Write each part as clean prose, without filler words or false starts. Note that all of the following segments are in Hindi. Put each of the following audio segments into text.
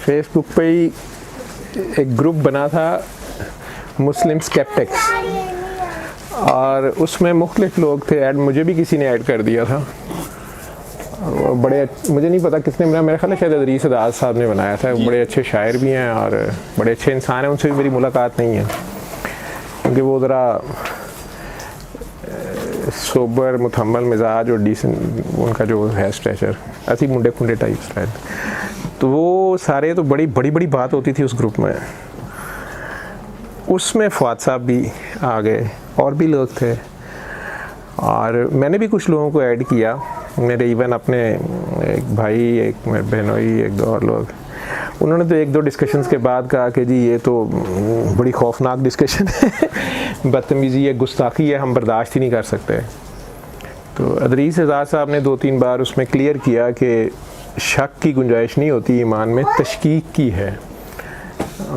फेसबुक पे ही एक ग्रुप बना था मुस्लिम स्केप्टिक्स, और उसमें मुख्तलिफ लोग थे ऐड, मुझे भी किसी ने ऐड कर दिया था। और बड़े, मुझे नहीं पता किसने बनाया, मेरा ख्याल है शायद अदरीस अदाज साहब ने बनाया था। बड़े अच्छे शायर भी हैं और बड़े अच्छे इंसान हैं, उनसे भी मेरी मुलाकात नहीं है क्योंकि वो ज़रा सोबर मुतहम्मल मिजाज और डिसेंट उनका जो है स्ट्रेचर, ऐसी मुंडे खुंडे टाइप शायद। तो वो सारे तो बड़ी बात होती थी उस ग्रुप में। उसमें फ़वाद साहब भी आ गए और भी लोग थे, और मैंने भी कुछ लोगों को ऐड किया, मेरे इवन अपने एक भाई, एक मेरे बहनोई, एक दो और लोग। उन्होंने तो एक दो डिस्कशंस के बाद कहा कि जी ये तो बड़ी खौफनाक डिस्कशन है, बदतमीज़ी है, गुस्ताखी है, हम बर्दाश्त ही नहीं कर सकते। तो अदरीस अज़ाद साहब ने 2-3 बार उसमें क्लियर किया कि शक की गुंजाइश नहीं होती ईमान में, तशकीक की है।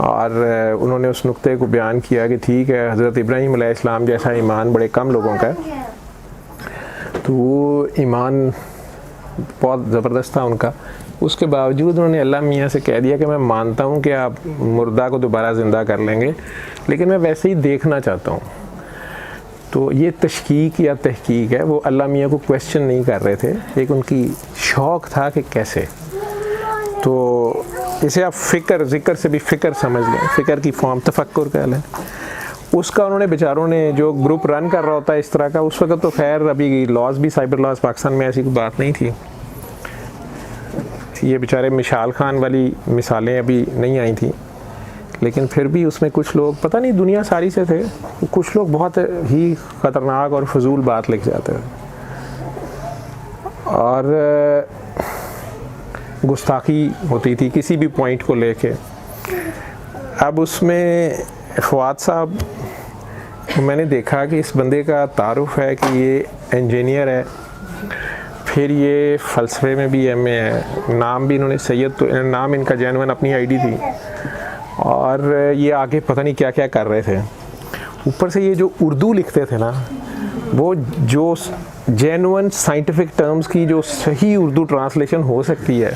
और उन्होंने उस नुक्ते को बयान किया कि ठीक है, हज़रत इब्राहीम अलैहिस्सलाम जैसा ईमान बड़े कम लोगों का है, तो वो ईमान बहुत ज़बरदस्त था उनका। उसके बावजूद उन्होंने अल्लाह मियाँ से कह दिया कि मैं मानता हूँ कि आप मुर्दा को दोबारा ज़िंदा कर लेंगे, लेकिन मैं वैसे ही देखना चाहता हूँ। तो ये तशकीक या तहकीक है, वो अल्लाह मियाँ को क्वेश्चन नहीं कर रहे थे, एक उनकी शौक़ था कि कैसे। तो इसे आप फ़िक्र, ज़िक्र से भी फ़िक्र समझ लें, फ़िक्र की फॉर्म तफक्कुर कह लें। उसका उन्होंने बेचारों ने, जो ग्रुप रन कर रहा होता है इस तरह का, उस वक्त तो खैर अभी लॉज भी, साइबर लॉज पाकिस्तान में ऐसी कोई बात नहीं थी। ये बेचारे मिशाल खान वाली मिसालें अभी नहीं आई थी, लेकिन फिर भी उसमें कुछ लोग, पता नहीं दुनिया सारी से थे, कुछ लोग बहुत ही ख़तरनाक और फजूल बात लिख जाते थे और गुस्ताखी होती थी किसी भी पॉइंट को लेके। अब उसमें फ़वाद साहब को मैंने देखा कि इस बंदे का तारुफ़ है कि ये इंजीनियर है, फिर ये फ़लसफ़े में भी एमए है, नाम भी इन्होंने सैयद, तो नाम इनका जेन्युइन अपनी आईडी थी, और ये आगे पता नहीं क्या क्या कर रहे थे। ऊपर से ये जो उर्दू लिखते थे ना, वो जो जेन्युइन साइंटिफिक टर्म्स की जो सही उर्दू ट्रांसलेशन हो सकती है,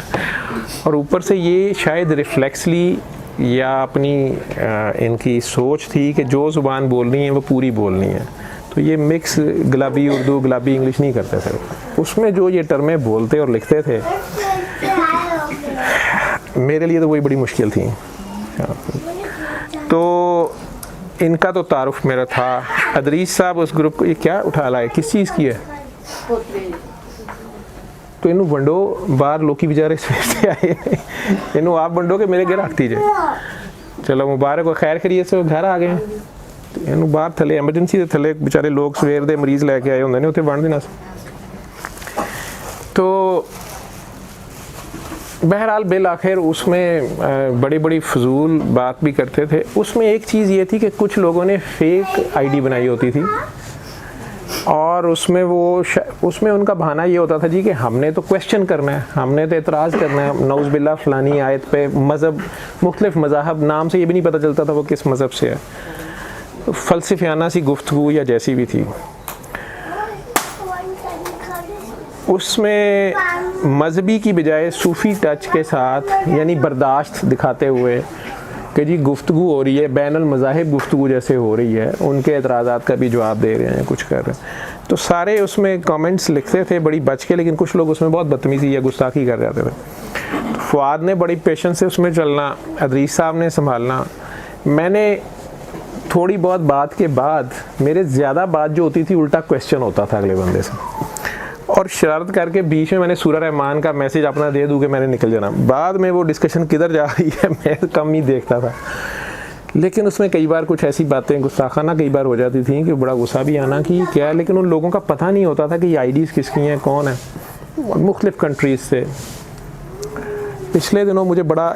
और ऊपर से ये शायद रिफ्लेक्सली या अपनी इनकी सोच थी कि जो ज़ुबान बोलनी है वो पूरी बोलनी है, तो ये मिक्स गुलाबी उर्दू गुलाबी इंग्लिश नहीं करते थे। उसमें जो ये टर्में बोलते और लिखते थे, मेरे लिए तो वही बड़ी मुश्किल थी। तो इनका तो तारुफ मेरा था। अदरीस साहब उस ग्रुप को, ये क्या उठा लाए, किस चीज़ की है? तो इनू वंडो बाहर लोकी बेचारे से आए, इनू आप वंडो के मेरे घर रखती जे, चलो मुबारक हो, खैर खैरियत से घर आ गए। तो इनू बाहर थले एमरजेंसी के थले बेचारे लोग सवेर दे मरीज़ लैके आए होंगे ने, उत्थे वंड देना। तो बहरहाल बिल आखिर उसमें बड़ी फजूल बात भी करते थे। उसमें एक चीज़ ये थी कि कुछ लोगों ने फेक आईडी बनाई होती थी, और उसमें उनका बहाना ये होता था जी कि हमने तो क्वेश्चन करना है, हमने तो एतराज़ करना है, नौज़ बिल्ला फ़लानी आयत पे, मज़हब, मुख्तलिफ मज़ाहब, नाम से ये भी नहीं पता चलता था वो किस मज़हब से है। तो फ़लसफ़ियाना सी गुफ्तगू या जैसी भी थी, उसमें मजहबी की बजाय सूफ़ी टच के साथ, यानी बर्दाश्त दिखाते हुए कि जी गुफ्तगू हो रही है, बैनुल मज़ाहिब गुफ्तगू जैसे हो रही है, उनके एतराज़ात का भी जवाब दे रहे हैं, कुछ कर रहे हैं। तो सारे उसमें कमेंट्स लिखते थे बड़ी बच के, लेकिन कुछ लोग उसमें बहुत बदतमीज़ी या गुस्ताखी कर जाते थे। तो फ़वाद ने बड़ी पेशेंस से उसमें चलना, अदरीस साहब ने संभालना। मैंने थोड़ी बहुत बात के बाद, मेरे ज़्यादा बात जो होती थी उल्टा क्वेश्चन होता था अगले बंदे से, और शरारत करके बीच में मैंने सूरह रहमान का मैसेज अपना दे दूँ कि मैंने निकल जाना। बाद में वो डिस्कशन किधर जा रही है मैं कम ही देखता था, लेकिन उसमें कई बार कुछ ऐसी बातें गुस्ताखाना कई बार हो जाती थी कि बड़ा गुस्सा भी आना कि क्या है, लेकिन उन लोगों का पता नहीं होता था कि ये आईडीज़ किसकी हैं, कौन है, मुख्तलिफ़ कंट्रीज़ से। पिछले दिनों मुझे बड़ा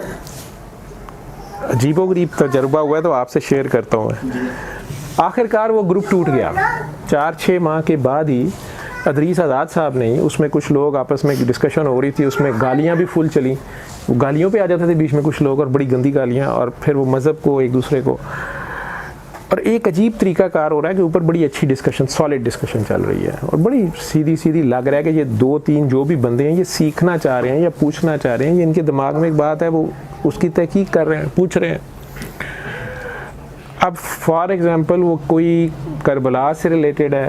अजीबोगरीब तजर्बा हुआ है, तो आपसे शेयर करता हूँ मैं। आखिरकार वो ग्रुप टूट गया 4-6 माह के बाद ही। अदरीस आज़ाद साहब नहीं, उसमें कुछ लोग आपस में डिस्कशन हो रही थी, उसमें गालियाँ भी फुल चली, गालियों पे आ जाते थे बीच में कुछ लोग, और बड़ी गंदी गालियाँ, और फिर वो मज़हब को, एक दूसरे को। और एक अजीब तरीकाकार हो रहा है कि ऊपर बड़ी अच्छी डिस्कशन, सॉलिड डिस्कशन चल रही है और बड़ी सीधी सीधी लग रहा है कि ये 2-3 जो भी बंदे हैं ये सीखना चाह रहे हैं या पूछना चाह रहे हैं, ये इनके दिमाग में एक बात है वो उसकी तहकीक कर रहे हैं, पूछ रहे हैं। अब फॉर एग्ज़ाम्पल वो कोई करबला से रिलेटेड है,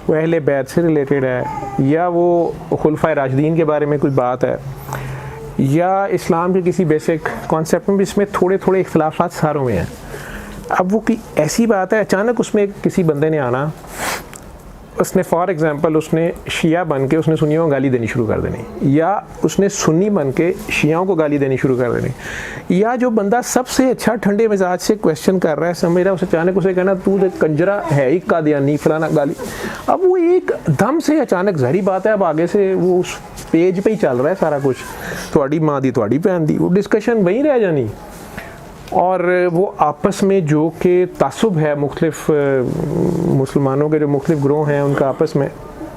वो अहले बैत से रिलेटेड है, या वो खुलफाए राशिदीन के बारे में कोई बात है, या इस्लाम के किसी बेसिक कॉन्सेप्ट में भी इसमें थोड़े थोड़े इख्तिलाफात सारों में हैं। अब वो की ऐसी बात है अचानक उसमें किसी बंदे ने आना, उसने फॉर एग्ज़ाम्पल उसने शिया बन के उसने सुन्नियों को गाली देनी शुरू कर देनी, या उसने सुन्नी बन के शियाओं को गाली देनी शुरू कर देनी, या जो बंदा सबसे अच्छा ठंडे मिजाज से क्वेश्चन कर रहा है समझ रहा है, उसे अचानक उसे कहना तू कंजरा है ही कादियानी फलाना गाली। अब वो एक दम से अचानक जहरी बात है, अब आगे से वो उस पेज पे ही चल रहा है सारा कुछ, थोड़ी माँ दी थोड़ी भैन दी, वो डिस्कशन वहीं रह जानी। और वो आपस में जो कि तासुब है मुख्तलिफ मुसलमानों के जो मुख्तलिफ ग्रोह हैं उनका आपस में,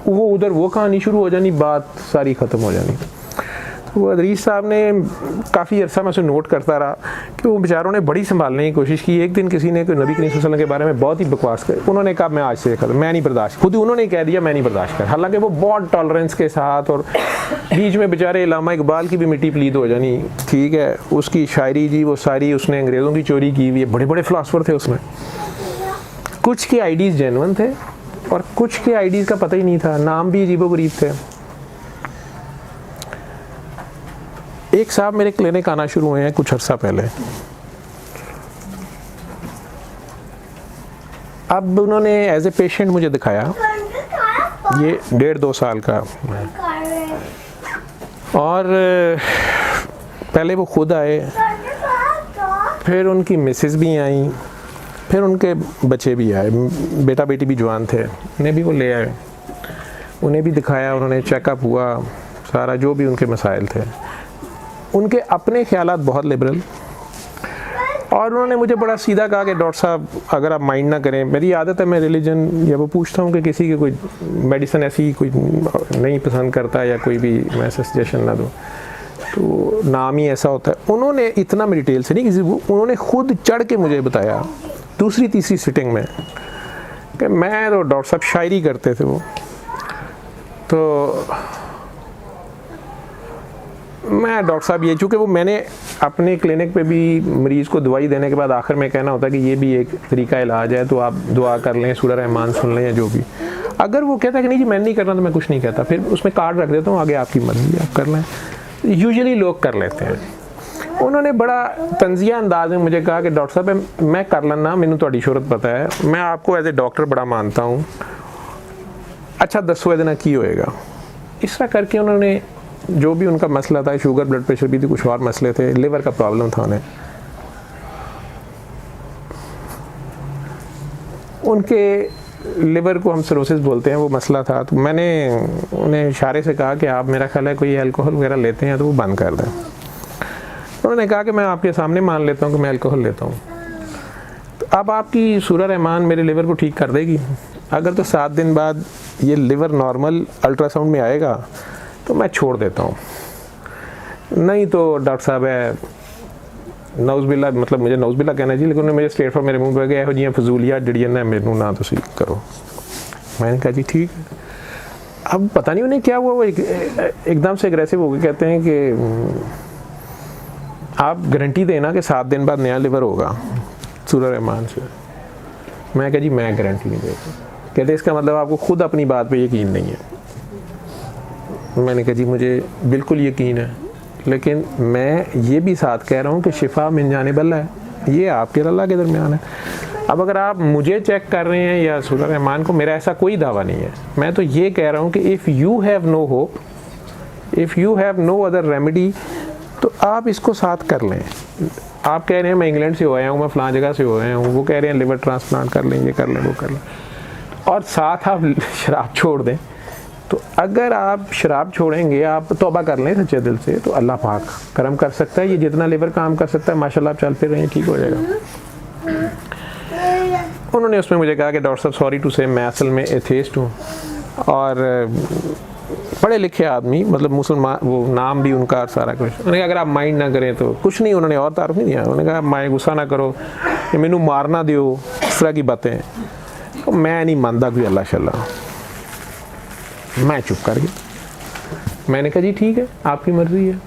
वो उधर वो कहानी शुरू हो जानी, बात सारी ख़त्म हो जानी। तो वो अदरीस साहब ने काफ़ी अर्सा मैं उसे नोट करता रहा कि वो बेचारों ने बड़ी संभालने की कोशिश की। एक दिन किसी ने कोई नबी करीम सल्लल्लाहु अलैहि वसल्लम के बारे में बहुत ही बकवास कर, उन्होंने कहा मैं आज से ख़त्म, मैं नहीं बर्दाश्त, खुद ही उन्होंने कह दिया मैं नहीं बर्दाश्त कर। हालांकि वो बहुत टॉलरेंस के साथ, और बीच में बेचारे इल्लामा इकबाल की भी मिट्टी प्लीद हो जानी, ठीक है, उसकी शायरी जी वो सारी उसने अंग्रेज़ों की चोरी की हुई है, बड़े बड़े फ़िलासफ़र थे उसमें। कुछ के आइडियाज़ जेन्युइन थे और कुछ के आइडियाज़ का पता ही नहीं था, नाम भी अजीबो-गरीब थे। एक साहब मेरे क्लिनिक आना शुरू हुए हैं कुछ अर्सा पहले, अब उन्होंने एज ए पेशेंट मुझे दिखाया, ये 1.5-2 साल का, और पहले वो खुद आए, फिर उनकी मिसेस भी आई, फिर उनके बच्चे भी आए, बेटा बेटी भी जवान थे, उन्हें भी वो ले आए, उन्हें भी दिखाया, उन्होंने चेकअप हुआ, सारा जो भी उनके मसाइल थे। उनके अपने ख्यालात बहुत लिबरल, और उन्होंने मुझे बड़ा सीधा कहा कि डॉक्टर साहब अगर आप माइंड ना करें, मेरी आदत है मैं रिलीजन या वो पूछता हूँ कि किसी की कोई मेडिसिन ऐसी कोई नहीं पसंद करता या कोई भी मैं सजेशन ना दूँ, तो नाम ही ऐसा होता है। उन्होंने इतना मेरी डिटेल से नहीं, किसी को उन्होंने खुद चढ़ के मुझे बताया दूसरी तीसरी सिटिंग में कि मैं तो डॉक्टर साहब शायरी करते थे वो, तो मैं डॉक्टर साहब ये, चूँकि वो मैंने अपने क्लिनिक पे भी मरीज़ को दवाई देने के बाद आखिर में कहना होता है कि ये भी एक तरीका इलाज है, तो आप दुआ कर लें, सूरह रहमान सुन लें या जो भी। अगर वो कहता है कि नहीं जी मैं नहीं करना, तो मैं कुछ नहीं कहता, फिर उसमें कार्ड रख देता हूँ, आगे आपकी मर्ज़ी आप कर लें। यूजुअली लोग कर लेते हैं। उन्होंने बड़ा तंजिया अंदाज में मुझे कहा कि डॉक्टर साहब मैं कर लेना, मैंने थोड़ी शोहरत पता है, मैं आपको एज ए डॉक्टर बड़ा मानता हूँ, अच्छा दसो ए दिन की होएगा। इस तरह करके उन्होंने जो भी उनका मसला था, शुगर ब्लड प्रेशर भी थी, कुछ और मसले थे, लिवर का प्रॉब्लम था उन्हें, उनके लिवर को हम सिरोसिस बोलते हैं, वो मसला था। तो मैंने उन्हें इशारे से कहा कि आप मेरा ख्याल है कोई अल्कोहल वगैरह लेते हैं तो वो बंद कर दें। उन्होंने कहा कि मैं आपके सामने मान लेता हूँ कि मैं अल्कोहल लेता हूँ, तो अब आपकी सूरह रहमान मेरे लिवर को ठीक कर देगी। अगर तो 7 दिन बाद ये लिवर नॉर्मल अल्ट्रासाउंड में आएगा तो मैं छोड़ देता हूँ, नहीं तो डॉक्टर साहब है नौज़बिल्ला, मतलब मुझे नौज़बिल्ला कहना चाहिए, लेकिन उन्होंने मुझे स्ट्रेट फॉर मेरे मुंह पे गया हो जी फजूलियात जड़ियाँ ना मेनू ना तुसी करो। मैंने कहा जी ठीक है। अब पता नहीं उन्हें क्या हुआ, वो एकदम से एग्रेसिव हो गए, कहते हैं कि आप गारंटी देना कि 7 दिन बाद नया लिवर होगा सूरह रहमान से। मैं कहा जी मैं गारंटी नहीं देता। कहते इसका मतलब आपको खुद अपनी बात पे यकीन नहीं है। मैंने कहा जी मुझे बिल्कुल यकीन है, लेकिन मैं ये भी साथ कह रहा हूँ कि शिफा मिन जानिबल्लाह है, ये आपके अल्लाह के दरमियान है। अब अगर आप मुझे चेक कर रहे हैं या सूरह रहमान को, मेरा ऐसा कोई दावा नहीं है। मैं तो ये कह रहा हूँ कि if you have no hope, if you have no other remedy, तो आप इसको साथ कर लें। आप कह रहे हैं मैं इंग्लैंड से हो आया हूँ, मैं फ़लाँ जगह से हो आया हूँ, वो कह रहे हैं लिवर ट्रांसप्लांट कर लें, ये कर लें, वो कर लें, और साथ आप शराब छोड़ दें। तो अगर आप शराब छोड़ेंगे, आप तौबा कर लें सच्चे दिल से, तो अल्लाह पाक करम कर सकता है। ये जितना लिवर काम कर सकता है माशाल्लाह आप चल फिर रहे हैं, ठीक हो जाएगा। उन्होंने उसमें मुझे कहा कि डॉक्टर साहब सॉरी टू से मैं असल में एथेइस्ट हूँ, और पढ़े लिखे आदमी, मतलब मुसलमान, वो नाम भी उनका सारा कुछ। उन्होंने कहा अगर आप माइंड ना करें तो कुछ नहीं, उन्होंने और तारुफ नहीं दिया। उन्होंने कहा माए गुस्सा ना करो, मैनू मारना दियो, इस तरह की बातें, तो मैं नहीं मानता कोई अल्लाह शल्लाह। मैं चुप कर गया। मैंने कहा जी ठीक है, आपकी मर्जी है।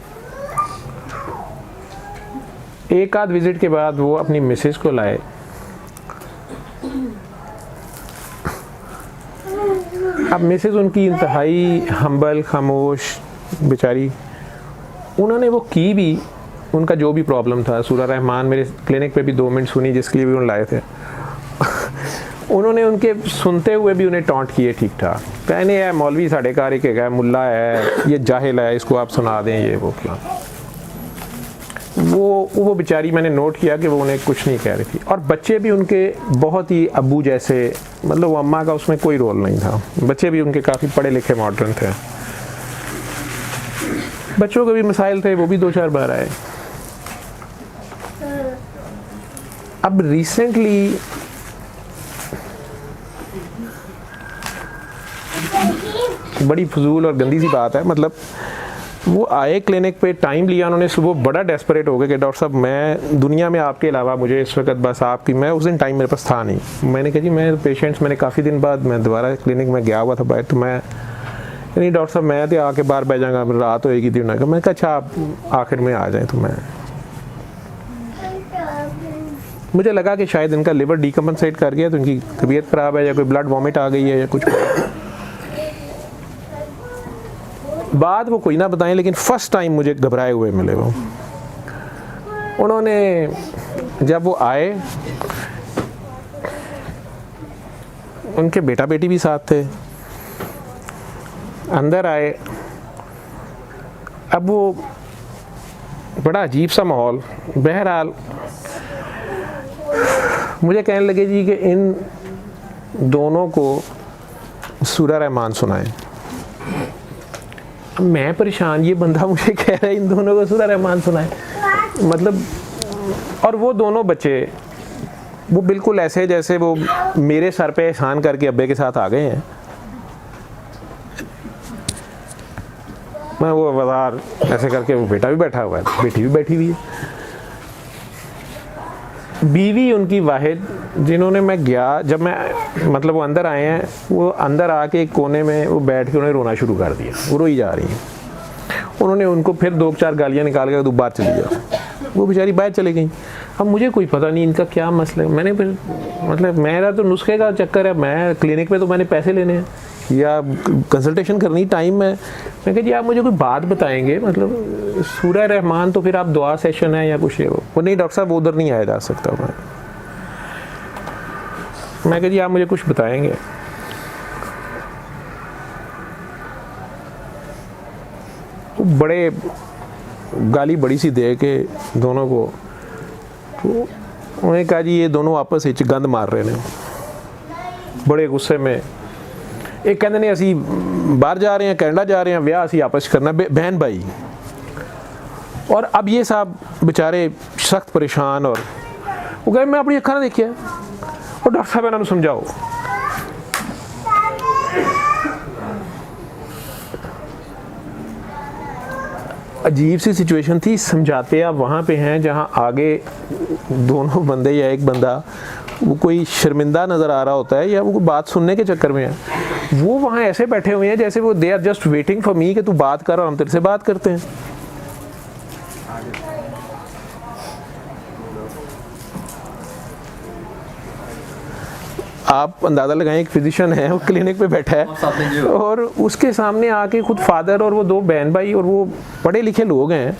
एक आध विजिट के बाद वो अपनी मिसेस को लाए। अब मिसेस उनकी इंतहाई हम्बल, खामोश बेचारी, उन्होंने वो की भी, उनका जो भी प्रॉब्लम था, सूरह रहमान मेरे क्लिनिक पे भी 2 मिनट सुनी, जिसके लिए भी उन्होंने लाए थे। उन्होंने उनके सुनते हुए भी उन्हें टॉन्ट किए ठीक ठाक, कहने है मौलवी साढ़े कारी के गए, मुल्ला है, ये जाहिल है, इसको आप सुना दें, ये वो क्या। वो बेचारी, मैंने नोट किया कि वो उन्हें कुछ नहीं कह रही थी। और बच्चे भी उनके बहुत ही अब्बू जैसे, मतलब वो अम्मा का उसमें कोई रोल नहीं था। बच्चे भी उनके काफ़ी पढ़े लिखे मॉडर्न थे। बच्चों के भी मसाइल थे, वो भी 2-4 बार आए। अब रिसेंटली बड़ी फजूल और गंदी सी बात है, मतलब वो आए क्लिनिक पे, टाइम लिया उन्होंने, सुबह बड़ा डेस्परेट हो गए कि डॉक्टर साहब मैं दुनिया में आपके अलावा मुझे इस वक्त बस आपकी, मैं उस दिन टाइम मेरे पास था नहीं। मैंने कहा जी मैं पेशेंट्स, मैंने काफ़ी दिन बाद मैं दोबारा क्लिनिक में गया हुआ था बाहर, तो मैं नहीं डॉक्टर साहब मैं तो आके बाहर बैठ जाऊँगा, रात होएगी दिन होगा। मैंने कहा अच्छा आप आखिर में आ जाएँ। तो मुझे लगा कि शायद इनका लिवर डीकम्पनसेट कर गया, तो इनकी तबीयत ख़राब है, या कोई ब्लड वॉमिट आ गई है, या कुछ बात वो कोई ना बताएं, लेकिन फर्स्ट टाइम मुझे घबराए हुए मिले वो। उन्होंने जब वो आए, उनके बेटा बेटी भी साथ थे, अंदर आए। अब वो बड़ा अजीब सा माहौल, बहरहाल मुझे कहने लगे जी कि इन दोनों को सूरह रहमान सुनाएं। मैं परेशान, ये बंदा मुझे कह रहा है इन दोनों को सूरह रहमान सुनाएं, मतलब। और वो दोनों बच्चे वो बिल्कुल ऐसे जैसे वो मेरे सर पे एहसान करके अब्बे के साथ आ गए हैं। मैं वो बाजार ऐसे करके, वो बेटा भी बैठा हुआ है, बेटी भी बैठी हुई है। बीवी उनकी वाहिद, जिन्होंने मैं गया, जब मैं मतलब वो अंदर आए हैं, वो अंदर आके एक कोने में वो बैठ के उन्हें रोना शुरू कर दिया, वो रोई जा रही हैं। उन्होंने उनको फिर 2-4 गालियाँ निकाल के, तू बाहर चली जाओ। वो बेचारी बाहर चली गई। अब मुझे कोई पता नहीं इनका क्या मसला है। मैंने फिर मतलब मेरा तो नुस्खे का चक्कर है, मैं क्लिनिक पे तो मैंने पैसे लेने हैं या कंसल्टेशन करनी, टाइम है। मैं कहा जी आप मुझे कोई बात बताएंगे, मतलब सूरह रहमान तो फिर आप दुआ सेशन है या कुछ है। वो नहीं डॉक्टर साहब वो उधर नहीं आया जा सकता। मैं कहा जी आप मुझे कुछ बताएंगे। बड़े गाली बड़ी सी दे के दोनों को, तो उन्होंने कहा जी ये दोनों आपस में गंद मार रहे हैं। बड़े गुस्से में एक कहते ने असी बाहर जा रहे हैं, कनाडा जा रहे हैं, ब्याह असी आपस करना, बहन भाई। और अब ये साहब बेचारे सख्त परेशान, और वो कहे मैं अपनी अखा ना देखिया, और डॉक्टर साहब इन्होंने समझाओ। अजीब सी सिचुएशन थी। समझाते आप वहाँ पे हैं जहाँ आगे दोनों बंदे या एक बंदा वो कोई शर्मिंदा नज़र आ रहा होता है, या वो बात सुनने के चक्कर में है, वो वहाँ ऐसे बैठे हुए हैं जैसे वो they are just waiting for me कि तू बात कर और हम तेरे से बात करते हैं। आप अंदाज़ा लगाएं, एक फिजिशियन है, वो क्लिनिक पे बैठा है और उसके सामने आके खुद फादर और वो 2 बहन भाई और वो पढ़े लिखे लोग हैं।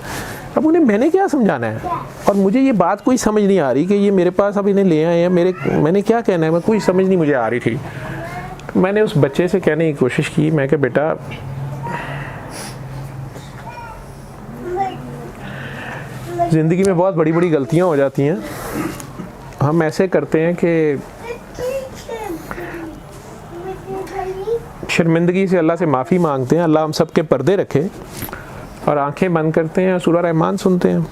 अब उन्हें मैंने क्या समझाना है, और मुझे ये बात कोई समझ नहीं आ रही कि ये मेरे पास अब इन्हें ले आए हैं, मैंने क्या कहना है, मैं कोई समझ नहीं मुझे आ रही थी। मैंने उस बच्चे से कहने की कोशिश की, मैं कहा बेटा ज़िंदगी में बहुत बड़ी बड़ी गलतियाँ हो जाती हैं, हम ऐसे करते हैं कि शर्मिंदगी से अल्लाह से माफ़ी मांगते हैं, अल्लाह हम सब के पर्दे रखे, और आंखें बंद करते हैं, सूरह रहमान सुनते हैं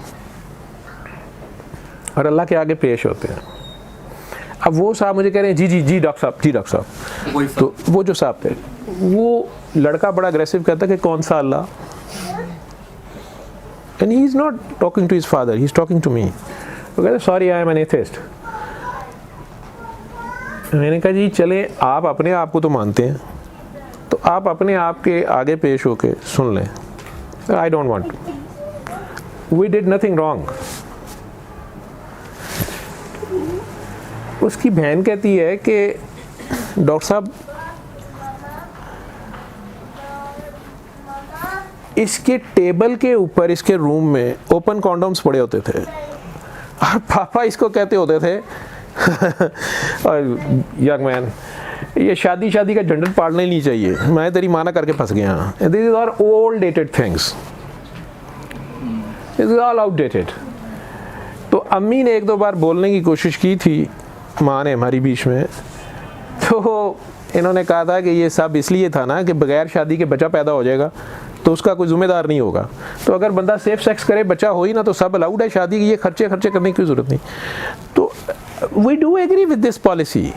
और अल्लाह के आगे पेश होते हैं। अब वो साहब मुझे कह रहे हैं जी जी जी डॉक्टर साहब, जी डॉक्टर साहब। तो वो जो साहब थे, वो लड़का बड़ा अग्रेसिव कहता कि कौन सा Allah, and he is not talking to his father, he is talking to me. वो कहते sorry I am an atheist. मैंने कहा जी चले, आप अपने आप को तो मानते हैं, तो आप अपने आप के आगे पेश होके सुन लें। I don't want to, we did nothing wrong. उसकी बहन कहती है कि डॉक्टर साहब इसके टेबल के ऊपर इसके रूम में ओपन कॉन्डोम्स पड़े होते थे और पापा इसको कहते होते थे और यंग मैन, ये शादी का झंझट पालना ही नहीं चाहिए, मैं तेरी माना करके फंस गया। This is our old dated things, this is all outdated. तो अम्मी ने एक दो बार बोलने की कोशिश की थी, माँ ने हमारी बीच में, तो इन्होंने कहा था कि ये सब इसलिए था ना कि बगैर शादी के बच्चा पैदा हो जाएगा तो उसका कोई जिम्मेदार नहीं होगा, तो अगर बंदा सेफ सेक्स करे बच्चा हो ही ना तो सब अलाउड है, शादी की ये खर्चे करने की जरूरत नहीं। तो we do agree with this policy.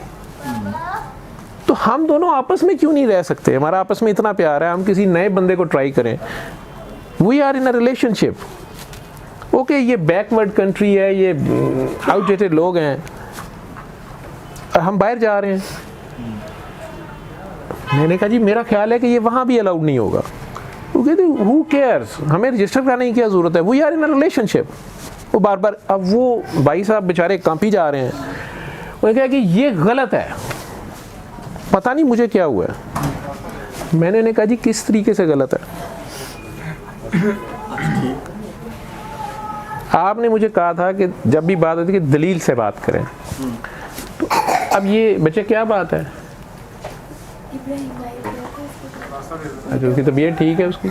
तो हम दोनों आपस में क्यों नहीं रह सकते? हमारा आपस में इतना प्यार है, हम किसी नए बंदे को ट्राई करें। We are in a relationship. Okay, ये बैकवर्ड कंट्री है, ये आउटडेटेड लोग हैं और हम बाहर जा रहे हैं। मैंने कहा जी मेरा ख्याल है कि ये वहाँ भी अलाउड नहीं होगा। वो कहते हु केयर्स, हमें रजिस्टर कराने की क्या ज़रूरत है, we are in a relationship. वो बार बार, अब वो भाई साहब बेचारे कांपी जा रहे हैं। उन्होंने कहा कि ये गलत है, पता नहीं मुझे क्या हुआ है। मैंने उन्हें कहा जी किस तरीके से गलत है? आपने मुझे कहा था कि जब भी बात होती है कि दलील से बात करें, तो अब ये बच्चे क्या बात है? अच्छा, उसकी तबीयत ठीक है उसकी?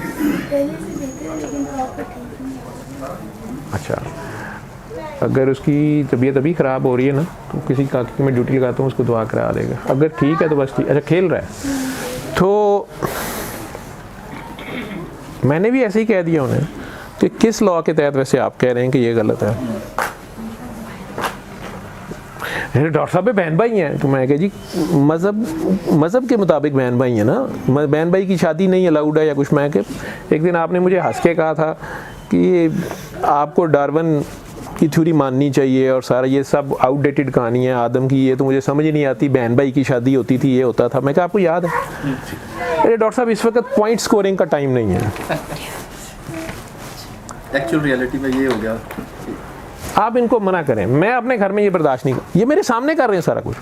अच्छा, अगर उसकी तबीयत अभी ख़राब हो रही है ना तो किसी काकी की मैं ड्यूटी लगाता हूँ, उसको दुआ करा देगा। अगर ठीक है तो बस ठीक। अच्छा, खेल रहा है तो मैंने भी ऐसे ही कह दिया उन्हें कि किस लॉ के तहत वैसे आप कह रहे हैं कि ये गलत है? डॉक्टर साहब बहन भाई हैं। तो मैं कह जी मज़हब के मुताबिक बहन भाई हैं ना, बहन भाई की शादी नहीं अलाउड है या कुछ। मैं कह एक दिन आपने मुझे हंस के कहा था कि आपको डार्विन की थ्योरी माननी चाहिए और सारा ये सब आउटडेटेड कहानी है आदम की, ये तो मुझे समझ ही नहीं आती, बहन भाई की शादी होती थी, ये होता था। मैं कहा आपको याद है? अरे डॉक्टर साहब इस वक्त पॉइंट स्कोरिंग का टाइम नहीं है। एक्चुअल रियलिटी में ये हो गया। आप इनको मना करें, मैं अपने घर में ये बर्दाश्त नहीं कर, ये मेरे सामने कर रहे हैं सारा कुछ।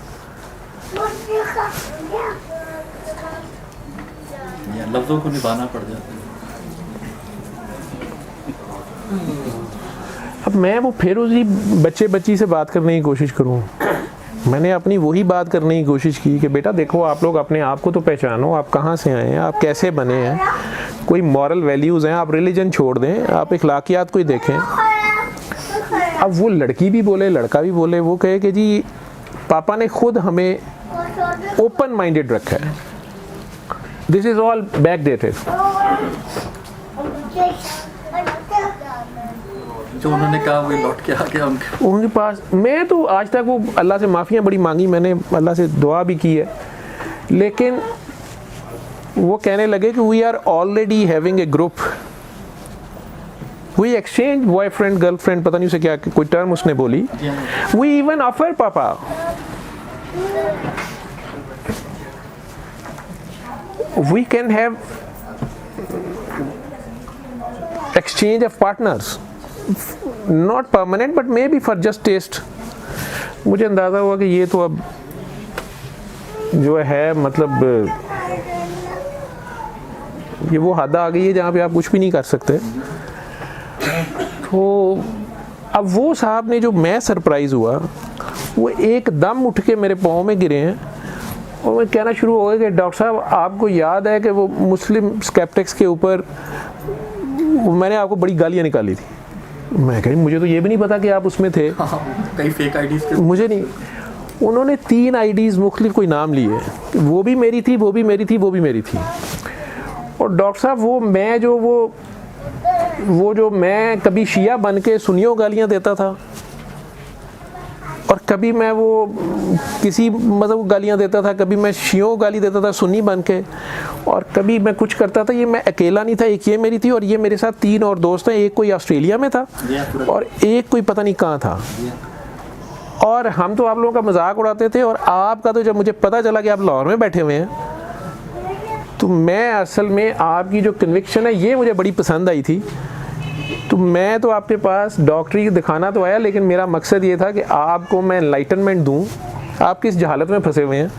लफ्जों को निभाना पड़ जाता है। अब मैं वो फिर उसी बच्ची से बात करने की कोशिश करूं? मैंने अपनी वही बात करने की कोशिश की कि बेटा देखो, आप लोग अपने आप को तो पहचानो, आप कहाँ से आए हैं, आप कैसे बने हैं, कोई मॉरल वैल्यूज़ हैं, आप रिलीजन छोड़ दें, आप इखलाकियात को ही देखें। अब वो लड़की भी बोले लड़का भी बोले, वो कहे कि जी पापा ने खुद हमें ओपन माइंडेड रखा है, this is all back dated. जो उन्होंने कहा वही लौट के आ गया उनके पास। मैं तो आज तक वो अल्लाह से माफ़ियाँ बड़ी मांगी, मैंने अल्लाह से दुआ भी की है, लेकिन वो कहने लगे कि we are already having a group, we exchange boyfriend girlfriend, पता नहीं उसे क्या कोई टर्म उसने बोली। We even offer papa, we can have exchange of partners, not permanent but maybe for just test. मुझे अंदाज़ा हुआ कि ये तो अब जो है मतलब ये वो हद आ गई है जहाँ पे आप कुछ भी नहीं कर सकते। तो अब वो साहब ने, जो मैं सरप्राइज़ हुआ, वो एकदम उठ के मेरे पाँव में गिरे हैं और मैं कहना शुरू हो गया कि डॉक्टर साहब आपको याद है कि वो मुस्लिम स्केप्टिक्स के ऊपर मैंने आपको बड़ी गालियाँ निकाली थी। मैं कहीं मुझे तो ये भी नहीं पता कि आप उसमें थे। कई फेक आईडीज़ मुझे नहीं। उन्होंने 3 आईडीज़ मुख्तलिफ कोई नाम लिए, वो भी मेरी थी, वो भी मेरी थी, वो भी मेरी थी। और डॉक्टर साहब वो जो मैं कभी शिया बन के सुन्नियों गालियाँ देता था और कभी मैं वो किसी मतलब गालियाँ देता था, कभी मैं शियों गाली देता था सुन्नी बन के, और कभी मैं कुछ करता था, ये मैं अकेला नहीं था, एक ये मेरी थी और ये मेरे साथ 3 और दोस्त हैं, एक कोई ऑस्ट्रेलिया में था और एक कोई पता नहीं कहाँ था। और हम तो आप लोगों का मजाक उड़ाते थे, और आपका तो जब मुझे पता चला कि आप लाहौर में बैठे हुए हैं, तो मैं असल में आपकी जो कन्विक्शन है ये मुझे बड़ी पसंद आई थी। तो मैं तो आपके पास डॉक्टरी दिखाना तो आया, लेकिन मेरा मकसद ये था कि आपको मैं एनलाइटनमेंट दूं। आप किस जहालत में फंसे हुए हैं,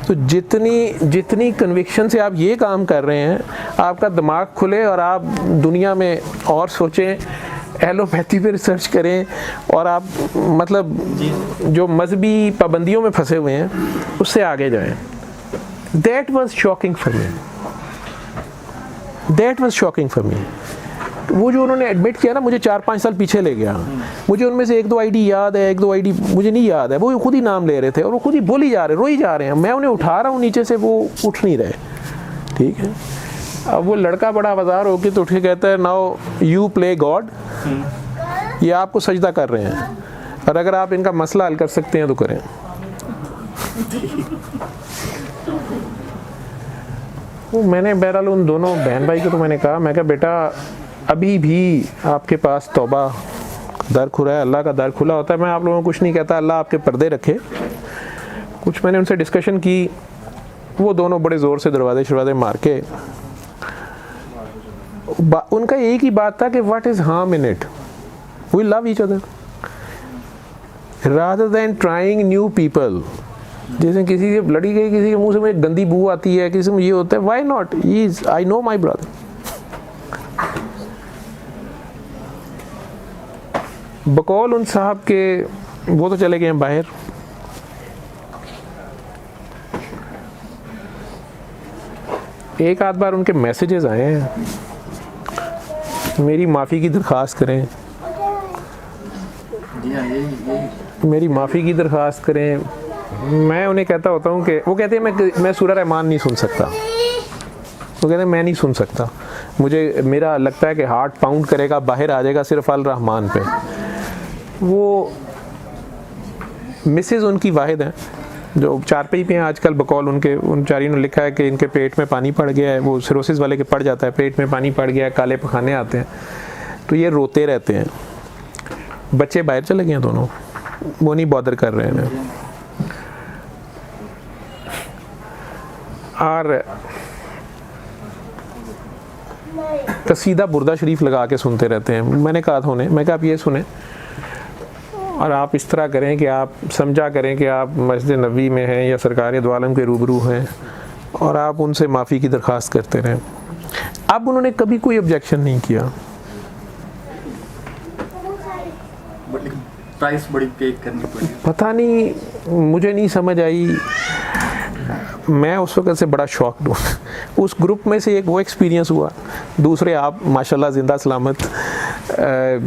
तो जितनी कन्विक्शन से आप ये काम कर रहे हैं, आपका दिमाग खुले और आप दुनिया में और सोचें, एलोपैथी पे रिसर्च करें, और आप मतलब जो मजहबी पाबंदियों में फंसे हुए हैं उससे आगे जाएं। That was shocking for me. वो जो उन्होंने एडमिट किया ना, मुझे 4-5 साल पीछे ले गया। मुझे उनमें से 1-2 आईडी याद है, 1-2 आईडी मुझे नहीं याद है। वो खुद ही नाम ले रहे थे और वो खुद ही बोली जा रहे, रोई जा रहे हैं। मैं उन्हें उठा रहा हूँ नीचे से, वो उठ नहीं रहे। ठीक है, अब वो लड़का बड़ा आवाज़ार होके तो उठ के कहता है, नाउ यू प्ले गॉड, ये आपको सजदा कर रहे हैं, और अगर आप इनका मसला हल कर सकते हैं तो करें। वो मैंने बहरहाल उन दोनों बहन भाई को तो मैंने कहा, मैं कहा बेटा अभी भी आपके पास तौबा दर खुला है, अल्लाह का दर खुला होता है। मैं आप लोगों को कुछ नहीं कहता, अल्लाह आपके पर्दे रखे। कुछ मैंने उनसे डिस्कशन की, वो दोनों बड़े ज़ोर से दरवाजे मार के, उनका एक ही बात था कि what is harm in it, we love each other rather than trying new people. जैसे किसी से लड़ी गई, किसी के मुंह से मुझे गंदी बू आती है, किसी में ये होता है, why not, is I know my brother. बकौल उन साहब के, वो तो चले गए हैं बाहर। एक आध बार उनके मैसेजेस आए हैं, मेरी माफ़ी की दरख्वास्त करें, जी हाँ, यही मेरी माफ़ी की दरख्वास्त करें। मैं उन्हें कहता होता हूँ कि वो कहते हैं मैं सूरह रहमान नहीं सुन सकता। वो कहते हैं मैं नहीं सुन सकता, मुझे मेरा लगता है कि हार्ट पाउंड करेगा, बाहर आ जाएगा सिर्फ अल रहमान पे। वो मिसेज़ उनकी वाहिद हैं जो चारपाई पे हैं आजकल। बकौल उनके उन चारी ने लिखा है कि इनके पेट में पानी पड़ गया है, वो सिरोसिस वाले के पड़ जाता है, पेट में पानी पड़ गया है, काले पखाने आते हैं, तो ये रोते रहते हैं। बच्चे बाहर चले गए हैं दोनों, वो नहीं बॉदर कर रहे हैं। और कसीदा बुर्दा शरीफ लगा के सुनते रहते हैं। मैंने कहा था उन्हें, मैं कहा आप ये सुने और आप इस तरह करें कि आप समझा करें कि आप मस्जिद नबी में हैं या सरकार दो आलम के रूबरू हैं, और आप उनसे माफ़ी की दरख्वास्त करते रहें। अब उन्होंने कभी कोई ऑब्जेक्शन नहीं किया। प्राइस बड़ी पे करनी पड़ी। पता नहीं, मुझे नहीं समझ आई। मैं उस वक्त से बड़ा शॉक्ड हूँ। उस ग्रुप में से एक वो एक्सपीरियंस हुआ, दूसरे आप माशाल्लाह जिंदा सलामत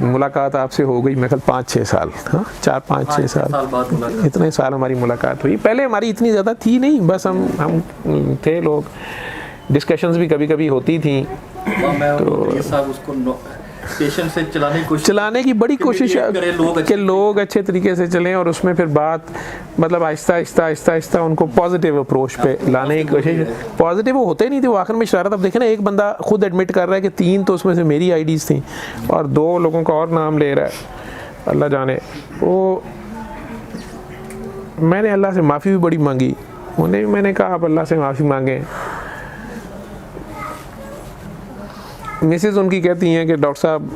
मुलाकात आपसे हो गई, मैं कल 5-6 साल, हाँ 4-5-6 साल बाद मुलाकात। इतने साल हमारी मुलाकात हुई। पहले हमारी इतनी ज़्यादा थी नहीं, बस हम थे लोग, डिस्कशंस भी कभी कभी होती थी। तो साहब उसको पेशेंस से चलाने की बड़ी कोशिश है कि लोग अच्छे तरीके से चलें, और उसमें फिर बात मतलब आहिस्ता उनको पॉजिटिव अप्रोच पे लाने की कोशिश। पॉजिटिव वो होते ही नहीं थे, वो आखिर में शरारत। अब देखें ना, एक बंदा खुद एडमिट कर रहा है कि 3 तो उसमें से मेरी आईडीज़ थी, और 2 लोगों का और नाम ले रहा है, अल्लाह जाने। वो मैंने अल्लाह से माफ़ी भी बड़ी मांगी, उन्हें भी मैंने कहा आप अल्लाह से माफ़ी मांगें। मिसेज़ उनकी कहती हैं कि डॉक्टर साहब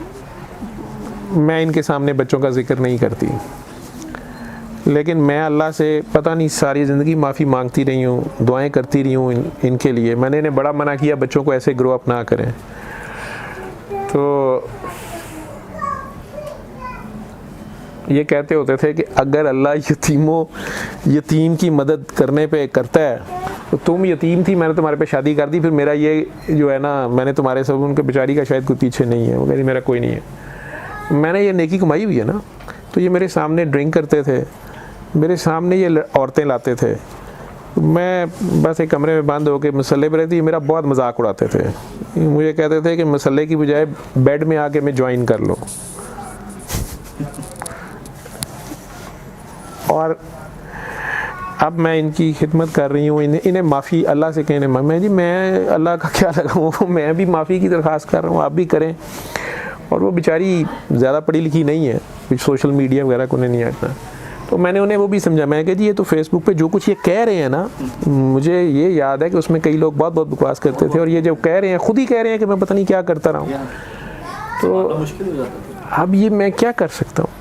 मैं इनके सामने बच्चों का जिक्र नहीं करती, लेकिन मैं अल्लाह से पता नहीं सारी ज़िंदगी माफ़ी मांगती रही हूँ, दुआएं करती रही हूँ इनके लिए। मैंने इन्हें बड़ा मना किया बच्चों को ऐसे ग्रो अप ना करें। तो ये कहते होते थे कि अगर अल्लाह यतीम की मदद करने पे करता है, तो तुम यतीम थी, मैंने तुम्हारे पे शादी कर दी, फिर मेरा ये जो है ना, मैंने तुम्हारे सब, उनके बेचारी का शायद कोई पीछे नहीं है। वो कहती मेरा कोई नहीं है, मैंने ये नेकी कमाई हुई है ना। तो ये मेरे सामने ड्रिंक करते थे, मेरे सामने ये औरतें लाते थे, मैं बस एक कमरे में बंद होकर मसल्ले पर रहती, मेरा बहुत मजाक उड़ाते थे। मुझे कहते थे कि मसल्ले की बजाय बेड में आके मैं ज्वाइन कर लो। और अब मैं इनकी खिदमत कर रही हूँ, इन्हें माफ़ी अल्लाह से कहने मैं जी मैं अल्लाह का क्या लगाऊँ, मैं भी माफ़ी की दरख्वास्त कर रहा हूँ, आप भी करें। और वो बेचारी ज़्यादा पढ़ी लिखी नहीं है, कुछ सोशल मीडिया वगैरह को नहीं आता, तो मैंने उन्हें वो भी समझा, मैं कहा जी ये तो फेसबुक पे जो कुछ ये कह रहे हैं ना, मुझे ये याद है कि उसमें कई लोग बहुत बहुत बकवास करते थे, और ये जो कह रहे हैं खुद ही कह रहे हैं कि मैं पता नहीं क्या करता रहा हूँ। तो मुश्किल हो जाता था। अब ये मैं क्या कर सकता हूँ।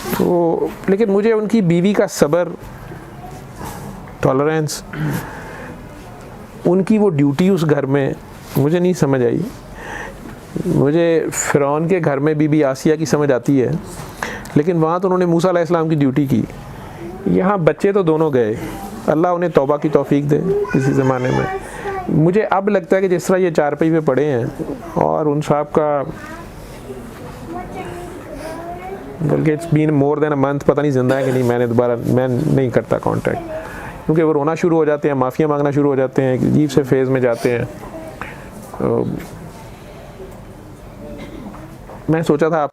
तो लेकिन मुझे उनकी बीवी का सब्र, टॉलरेंस, उनकी वो ड्यूटी उस घर में मुझे नहीं समझ आई। मुझे फ़िरौन के घर में बीबी आसिया की समझ आती है, लेकिन वहाँ तो उन्होंने मूसा अलैहिस्सलाम की ड्यूटी की। यहाँ बच्चे तो दोनों गए, अल्लाह उन्हें तौबा की तौफीक दे किसी ज़माने में। मुझे अब लगता है कि जिस तरह ये चारपाई पे पड़े हैं और उन साहब का, बल्कि it's been more than a month, पता नहीं जिंदा है कि नहीं, मैं नहीं करता कांटेक्ट, क्योंकि वो रोना शुरू हो जाते हैं, माफ़िया मांगना शुरू हो जाते हैं, एक अजीब से फेज़ में जाते हैं। मैं सोचा था आप